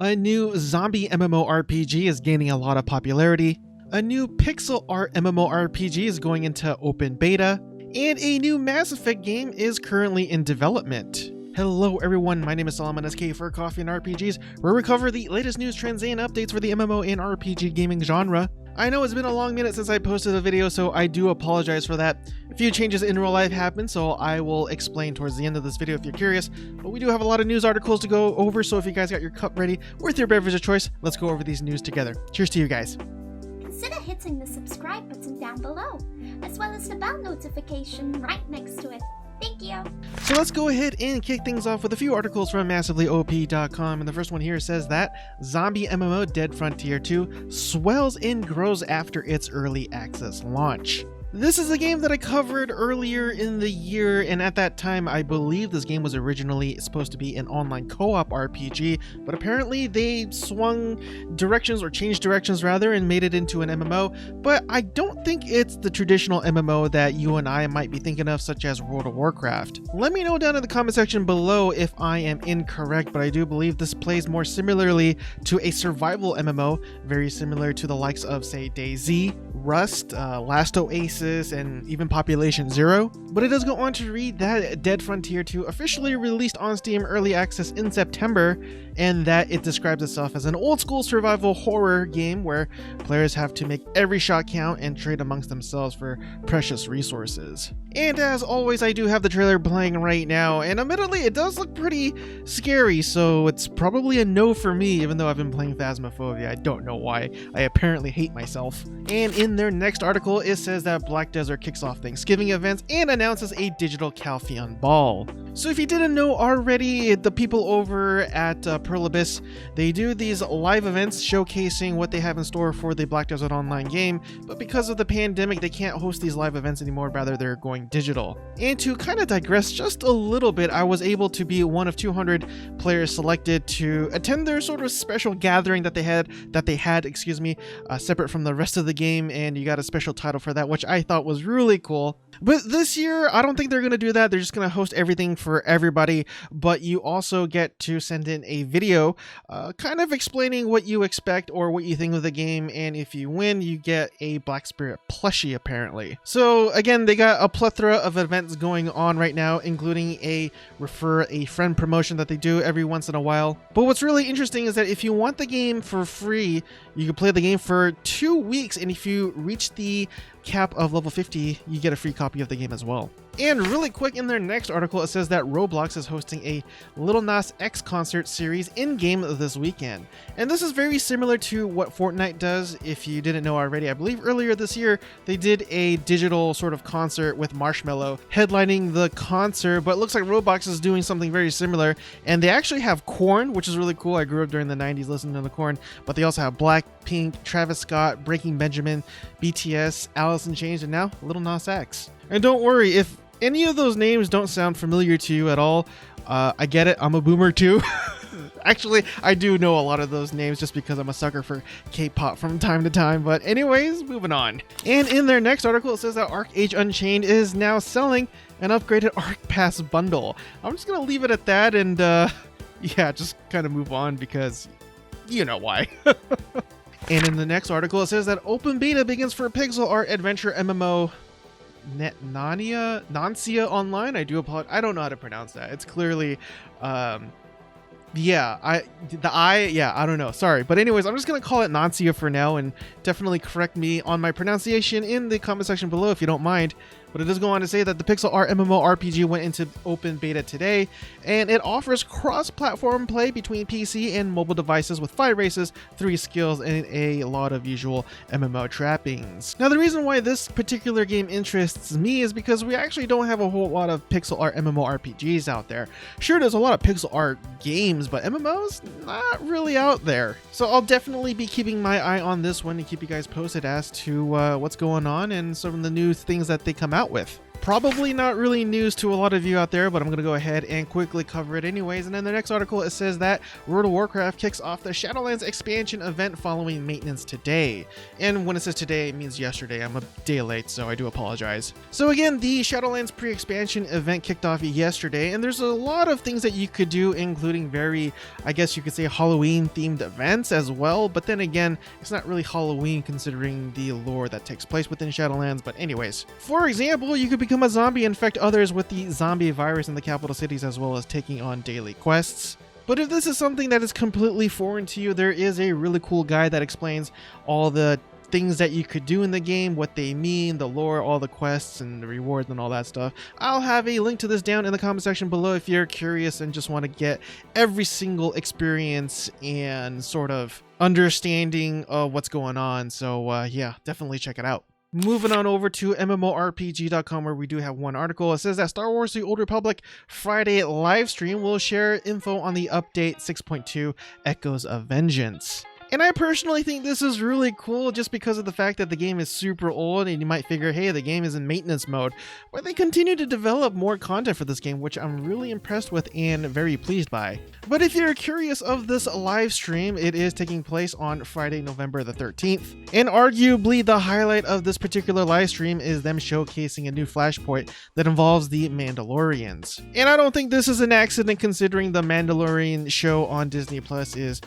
A new zombie MMORPG is gaining a lot of popularity. A new pixel art MMORPG is going into open beta. And a new Mass Effect game is currently in development. Hello everyone, my name is Solomon SK for Calpheon RPGs, where we cover the latest news, trends, and updates for the MMO and RPG gaming genre. I know it's been a long minute since I posted a video, so I do apologize for that. A few changes in real life happened, so I will explain towards the end of this video if you're curious. But we do have a lot of news articles to go over, so if you guys got your cup ready with your beverage of choice, let's go over these news together. Cheers to you guys. Consider hitting the subscribe button down below, as well as the bell notification right next to it. Thank you. So let's go ahead and kick things off with a few articles from MassivelyOP.com, and the first one here says that zombie MMO Dead Frontier 2 swells and grows after its early access launch. This is a game that I covered earlier in the year, and at that time I believe this game was originally supposed to be an online co-op RPG, but apparently they swung directions, or changed directions rather, and made it into an MMO. But I don't think it's the traditional MMO that you and I might be thinking of, such as World of Warcraft. Let me know down in the comment section below if I am incorrect, but I do believe this plays more similarly to a survival MMO, very similar to the likes of, say, DayZ, Rust, Last Oasis, and even Population Zero. But it does go on to read that Dead Frontier 2 officially released on Steam Early Access in September, and that it describes itself as an old school survival horror game where players have to make every shot count and trade amongst themselves for precious resources. And as always, I do have the trailer playing right now, and admittedly it does look pretty scary, so it's probably a no for me, even though I've been playing Phasmophobia. I don't know why. I apparently hate myself. And in their next article, it says that Black Desert kicks off Thanksgiving events and announces a digital Calpheon Ball. So if you didn't know already, the people over at Pearl Abyss, they do these live events showcasing what they have in store for the Black Desert Online game, but because of the pandemic, they can't host these live events anymore, rather they're going digital. And to kind of digress just a little bit, I was able to be one of 200 players selected to attend their sort of special gathering that they had, separate from the rest of the game, and you got a special title for that, which I thought was really cool. But this year, I don't think they're going to do that. They're just going to host everything for everybody, but you also get to send in a video kind of explaining what you expect or what you think of the game, and if you win, you get a Black Spirit plushie, apparently. So again, they got a plethora of events going on right now, including a refer a friend promotion that they do every once in a while. But what's really interesting is that if you want the game for free, you can play the game for 2 weeks, and if you reach the cap of level 50, you get a free copy of the game as well. And really quick, in their next article, it says that Roblox is hosting a Lil Nas X concert series in-game this weekend. And this is very similar to what Fortnite does, if you didn't know already. I believe earlier this year, they did a digital sort of concert with Marshmello headlining the concert, but it looks like Roblox is doing something very similar. And they actually have Korn, which is really cool. I grew up during the 90s listening to the Korn, but they also have Blackpink, Travis Scott, Breaking Benjamin, BTS, Alice in Chains, and now Lil Nas X. And don't worry, if any of those names don't sound familiar to you at all, I get it, I'm a boomer too. Actually, I do know a lot of those names just because I'm a sucker for K-pop from time to time, but anyways, moving on. And in their next article, it says that ArcheAge Unchained is now selling an upgraded ArchePass bundle. I'm just gonna leave it at that and yeah, just kind of move on because you know why. And in the next article, it says that open beta begins for pixel art adventure MMO Naïca Online. I do apologize. I don't know how to pronounce that. It's clearly, I don't know. Sorry. But anyways, I'm just going to call it Naïca for now, and definitely correct me on my pronunciation in the comment section below if you don't mind. But it does go on to say that the pixel art MMORPG went into open beta today, and it offers cross-platform play between PC and mobile devices with 5 races, 3 skills, and a lot of usual MMO trappings. Now, the reason why this particular game interests me is because we actually don't have a whole lot of pixel art MMORPGs out there. Sure, there's a lot of pixel art games, but MMOs, not really out there. So I'll definitely be keeping my eye on this one to keep you guys posted as to what's going on and some of the new things that they come out with. Probably not really news to a lot of you out there, but I'm going to go ahead and quickly cover it anyways. And in the next article, it says that World of Warcraft kicks off the Shadowlands expansion event following maintenance today. And when it says today, it means yesterday. I'm a day late, so I do apologize. So again, the Shadowlands pre-expansion event kicked off yesterday, and there's a lot of things that you could do, including very, I guess you could say, Halloween-themed events as well. But then again, it's not really Halloween considering the lore that takes place within Shadowlands. But anyways, for example, you could become a zombie and infect others with the zombie virus in the capital cities, as well as taking on daily quests. But if this is something that is completely foreign to you, there is a really cool guide that explains all the things that you could do in the game, what they mean, the lore, all the quests and the rewards and all that stuff. I'll have a link to this down in the comment section below if you're curious and just want to get every single experience and sort of understanding of what's going on. So yeah, definitely check it out. Moving on over to MMORPG.com, where we do have one article. It says that Star Wars The Old Republic Friday live stream will share info on the update 6.2 Echoes of Vengeance. And I personally think this is really cool just because of the fact that the game is super old, and you might figure, hey, the game is in maintenance mode. But they continue to develop more content for this game, which I'm really impressed with and very pleased by. But if you're curious of this live stream, it is taking place on Friday, November the 13th. And arguably the highlight of this particular live stream is them showcasing a new flashpoint that involves the Mandalorians. And I don't think this is an accident considering the Mandalorian show on Disney Plus is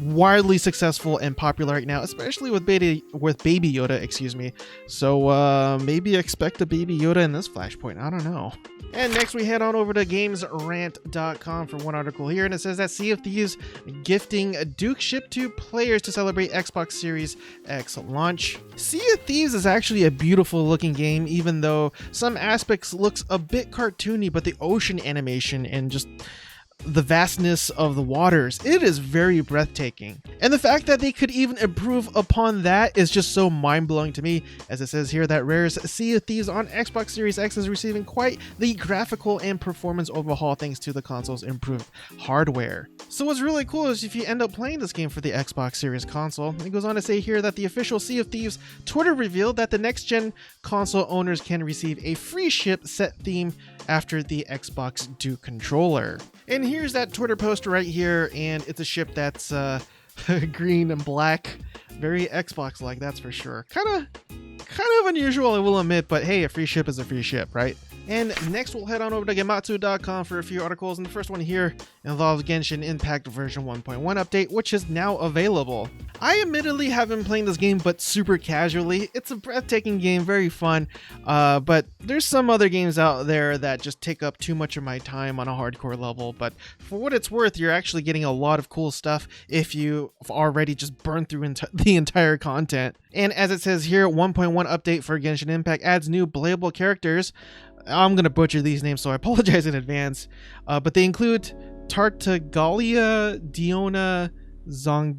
wildly successful and popular right now, especially with Baby Yoda, excuse me. So maybe expect a Baby Yoda in this flashpoint. I don't know. And next we head on over to GamesRant.com for one article here, and it says that Sea of Thieves gifting Duke ship to players to celebrate Xbox Series X launch. Sea of Thieves is actually a beautiful looking game, even though some aspects looks a bit cartoony, but the ocean animation and just the vastness of the waters, it is very breathtaking. And the fact that they could even improve upon that is just so mind-blowing to me, as it says here that Rare's Sea of Thieves on Xbox Series X is receiving quite the graphical and performance overhaul thanks to the console's improved hardware. So what's really cool is if you end up playing this game for the Xbox Series console, it goes on to say here that the official Sea of Thieves Twitter revealed that the next-gen console owners can receive a free ship set theme after the Xbox Duke controller. And here's that Twitter post right here, and it's a ship that's green and black. Very Xbox-like, that's for sure. Kind of unusual, I will admit, but hey, a free ship is a free ship, right? And next we'll head on over to Gematsu.com for a few articles, and the first one here involves Genshin Impact version 1.1 update, which is now available. I admittedly have been playing this game, but super casually. It's a breathtaking game, very fun, but there's some other games out there that just take up too much of my time on a hardcore level, but for what it's worth, you're actually getting a lot of cool stuff if you've already just burned through the entire content. And as it says here, 1.1 update for Genshin Impact adds new playable characters. I'm going to butcher these names, so I apologize in advance. But they include Tartaglia, Diona, Zhongli,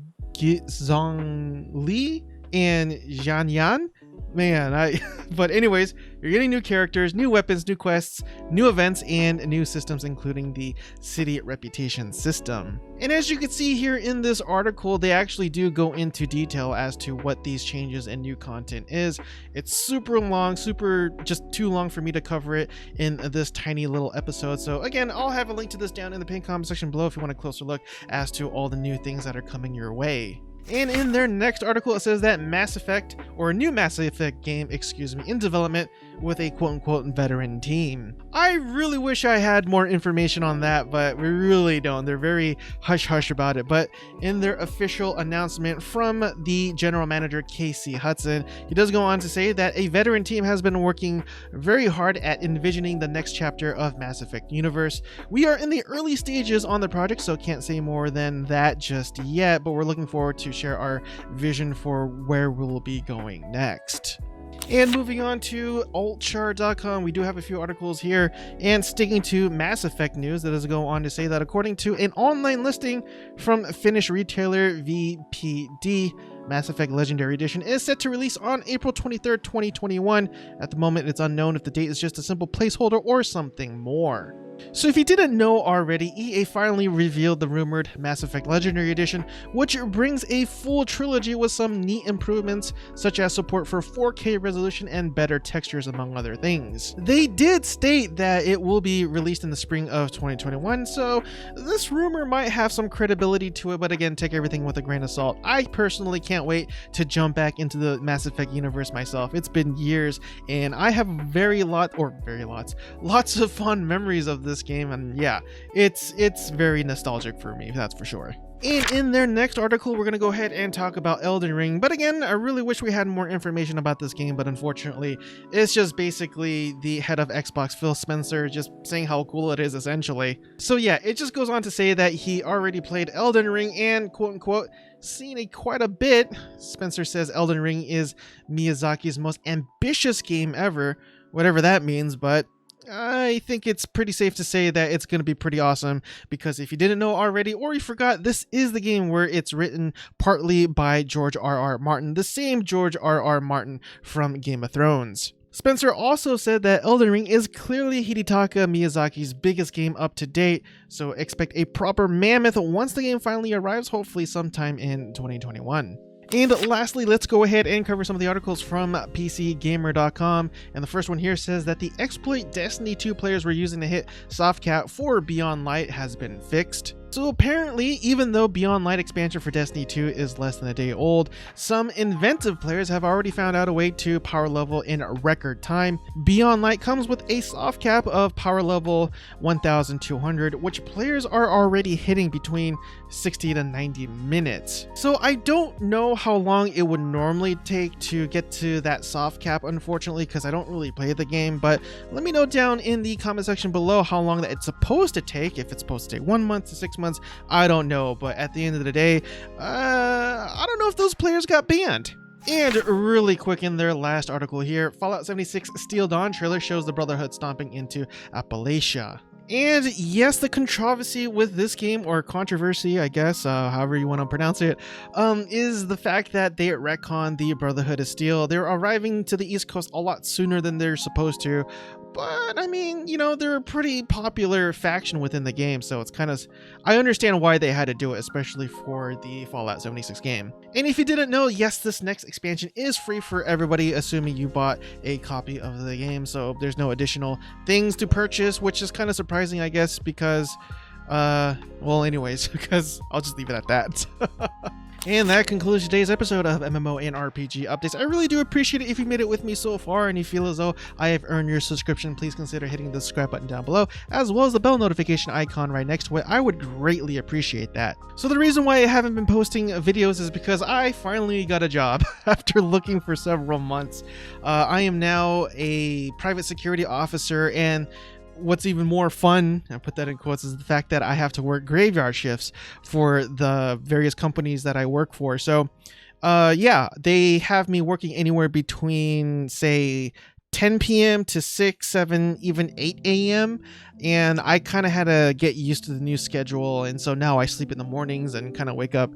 and Zhanyan. Man, but anyways, you're getting new characters, new weapons, new quests, new events, and new systems, including the city reputation system. And as you can see here in this article, they actually do go into detail as to what these changes and new content is. It's super long, just too long for me to cover it in this tiny little episode. So again, I'll have a link to this down in the pinned comment section below if you want a closer look as to all the new things that are coming your way. And in their next article, it says that Mass Effect, or a new Mass Effect game, in development with a quote-unquote veteran team. I really wish I had more information on that, but we really don't. They're very hush-hush about it. But in their official announcement from the general manager, Casey Hudson, he does go on to say that a veteran team has been working very hard at envisioning the next chapter of Mass Effect universe. We are in the early stages on the project, so can't say more than that just yet, but we're looking forward to share our vision for where we'll be going next. And moving on to altchar.com, we do have a few articles here, and sticking to Mass Effect news, that does go on to say that according to an online listing from Finnish retailer VPD, Mass Effect Legendary Edition is set to release on April 23rd, 2021. At the moment, it's unknown if the date is just a simple placeholder or something more. So if you didn't know already, EA finally revealed the rumored Mass Effect Legendary Edition, which brings a full trilogy with some neat improvements, such as support for 4K resolution and better textures, among other things. They did state that it will be released in the spring of 2021, so this rumor might have some credibility to it, but again, take everything with a grain of salt. I personally can't wait to jump back into the Mass Effect universe myself. It's been years, and I have lots of fond memories of this game, and yeah, it's very nostalgic for me, that's for sure. And in their next article, we're going to go ahead and talk about Elden Ring. But again, I really wish we had more information about this game, but unfortunately, it's just basically the head of Xbox, Phil Spencer, just saying how cool it is, essentially. So yeah, it just goes on to say that he already played Elden Ring and, quote-unquote, seen it quite a bit. Spencer says Elden Ring is Miyazaki's most ambitious game ever, whatever that means, but I think it's pretty safe to say that it's going to be pretty awesome, because if you didn't know already or you forgot, this is the game where it's written partly by George R.R. Martin, the same George R.R. Martin from Game of Thrones. Spencer also said that Elden Ring is clearly Hidetaka Miyazaki's biggest game up to date, so expect a proper mammoth once the game finally arrives, hopefully sometime in 2021. And lastly, let's go ahead and cover some of the articles from PCGamer.com. And the first one here says that the exploit Destiny 2 players were using to hit soft cap for Beyond Light has been fixed. So apparently, even though Beyond Light expansion for Destiny 2 is less than a day old, some inventive players have already found out a way to power level in record time. Beyond Light comes with a soft cap of power level 1200, which players are already hitting between 60 to 90 minutes. So I don't know how long it would normally take to get to that soft cap, unfortunately, because I don't really play the game, but let me know down in the comment section below how long that it's supposed to take, if it's supposed to take 1 month to 6 months, I don't know, but at the end of the day, I don't know if those players got banned. And really quick, in their last article here, Fallout 76 Steel Dawn trailer shows the Brotherhood stomping into Appalachia. And yes, the controversy with this game, or controversy, I guess, however you want to pronounce it, is the fact that they retcon the Brotherhood of Steel. They're arriving to the East Coast a lot sooner than they're supposed to. But, I mean, you know, they're a pretty popular faction within the game, so it's kind of... I understand why they had to do it, especially for the Fallout 76 game. And if you didn't know, yes, this next expansion is free for everybody, assuming you bought a copy of the game, so there's no additional things to purchase, which is kind of surprising, I guess, because... well, anyways, because I'll just leave it at that. And that concludes today's episode of MMO and RPG Updates. I really do appreciate it if you made it with me so far, and you feel as though I have earned your subscription, please consider hitting the subscribe button down below, as well as the bell notification icon right next to it. I would greatly appreciate that. So the reason why I haven't been posting videos is because I finally got a job after looking for several months. I am now a private security officer, and what's even more fun, I put that in quotes, is the fact that I have to work graveyard shifts for the various companies that I work for. So yeah, they have me working anywhere between, say, 10 p.m. to 6, 7, even 8 a.m. And I kind of had to get used to the new schedule. And so now I sleep in the mornings and kind of wake up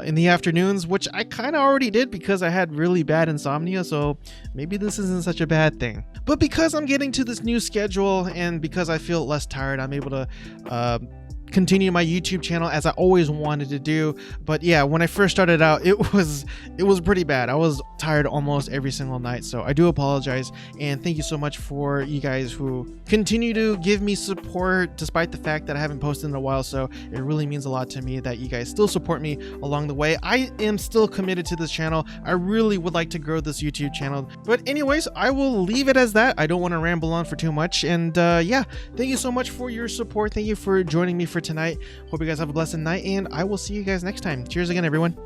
in the afternoons, which I kind of already did because I had really bad insomnia. So maybe this isn't such a bad thing. But because I'm getting to this new schedule and because I feel less tired, I'm able to continue my YouTube channel as I always wanted to do. But yeah, when I first started out, it was pretty bad. I was tired almost every single night, so I do apologize, and thank you so much for you guys who continue to give me support despite the fact that I haven't posted in a while. So it really means a lot to me that you guys still support me along the way. I am still committed to this channel. I really would like to grow this YouTube channel, but anyways, I will leave it as that. I don't want to ramble on for too much, and yeah, thank you so much for your support. Thank you for joining me for tonight. Hope you guys have a blessed night, and I will see you guys next time. Cheers again, everyone.